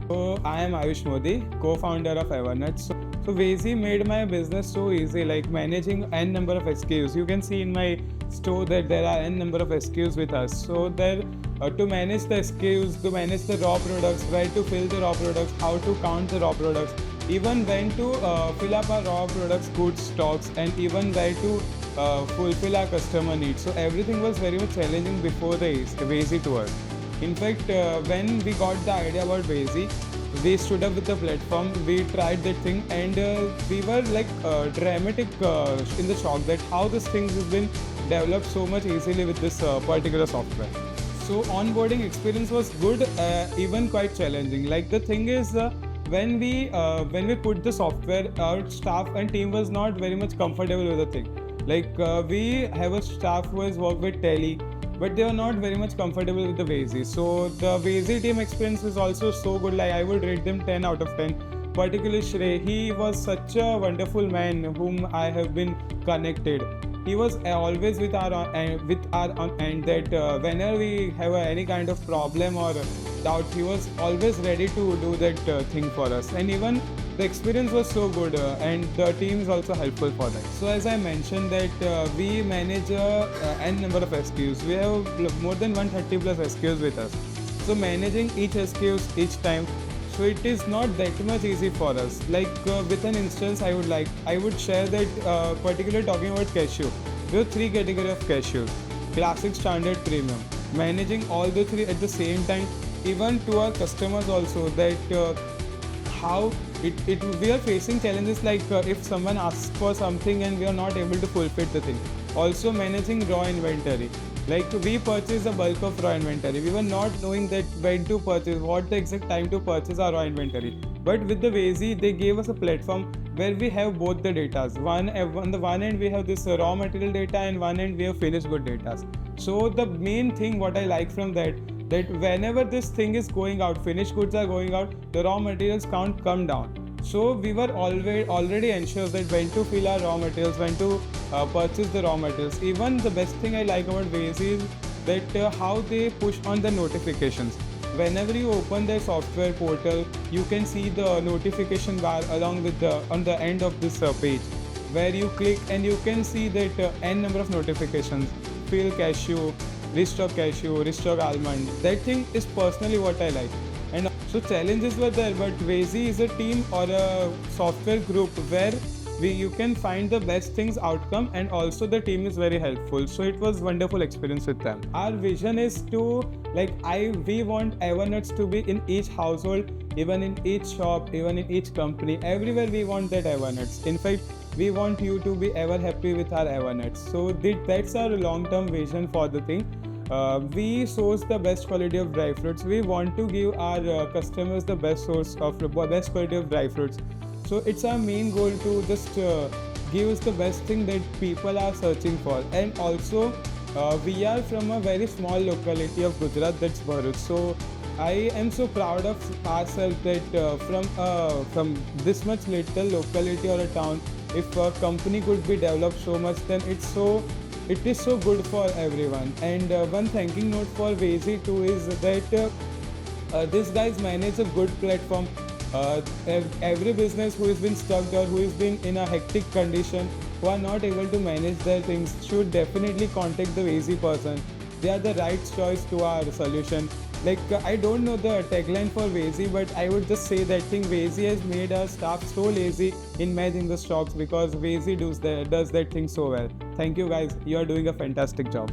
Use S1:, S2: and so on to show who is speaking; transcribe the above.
S1: So I am Ayush Modi, co-founder of Evernet. So Vazy made my business so easy, like managing n number of SKUs. You can see in my store that there are n number of SKUs with us. So there, to manage the SKUs, to manage the raw products, where to fill the raw products, how to count the raw products, even when to fill up our raw products, goods, stocks, and even where to fulfill our customer needs. So everything was very much challenging before the Vazy to us. In fact, when we got the idea about Vazy, we stood up with the platform, we tried that thing, and we were like dramatic in the shock that how this thing has been developed so much easily with this particular software. So onboarding experience was good, even quite challenging. Like the thing is, when we put the software, our staff and team was not very much comfortable with the thing. Like we have a staff who has worked with Tele, but they are not very much comfortable with the Vazy. So the Vazy team experience is also so good. Like I would rate them 10 out of 10. Particularly Shrey, he was such a wonderful man whom I have been connected. He was always with our on end that whenever we have any kind of problem or doubt, he was always ready to do that thing for us. And even the experience was so good and the team is also helpful for that. So as I mentioned that we manage n number of SKUs. We have more than 130 plus SKUs with us. So managing each SKUs each time, so it is not that much easy for us. Like with an instance, I would share that particularly talking about cashew. We have three categories of cashews: classic, standard, premium. Managing all the three at the same time, even to our customers also, that how we are facing challenges like if someone asks for something and we are not able to fulfill the thing. Also managing raw inventory. Like we purchase a bulk of raw inventory. We were not knowing that when to purchase, what the exact time to purchase our raw inventory. But with the Vazy, they gave us a platform where we have both the data. On the one end we have this raw material data, and one end we have finished good data. So the main thing what I like from that whenever this thing is going out, finished goods are going out, the raw materials count come down. So we were already ensured that when to fill our raw materials, when to purchase the raw materials. Even the best thing I like about Vazy is that how they push on the notifications. Whenever you open their software portal, you can see the notification bar along with on the end of this page, where you click and you can see that n number of notifications. Fill cashew, restock cashew, restock almond. That thing is personally what I like. And so challenges were there, but Vazy is a team or a software group where you can find the best things outcome, and also the team is very helpful. So it was wonderful experience with them. Our vision is to we want Evernuts to be in each household, even in each shop, even in each company. Everywhere we want that Evernuts. In fact, we want you to be ever happy with our Evernuts. So that's our long-term vision for the thing. We source the best quality of dry fruits. We want to give our customers the best source of best quality of dry fruits. So it's our main goal to just give us the best thing that people are searching for. And also, we are from a very small locality of Gujarat, that's Bharuch. So I am so proud of ourselves that from this much little locality or a town, if a company could be developed so much, then it is so good for everyone. And one thanking note for Vazy too is that these guys manage a good platform. Every business who has been stuck or who has been in a hectic condition, who are not able to manage their things, should definitely contact the Vazy person. They are the right choice to our solution. Like I don't know the tagline for Vazy, but I would just say that thing Vazy has made our staff so lazy in managing the stocks, because Vazy does that thing so well. Thank you guys. You are doing a fantastic job.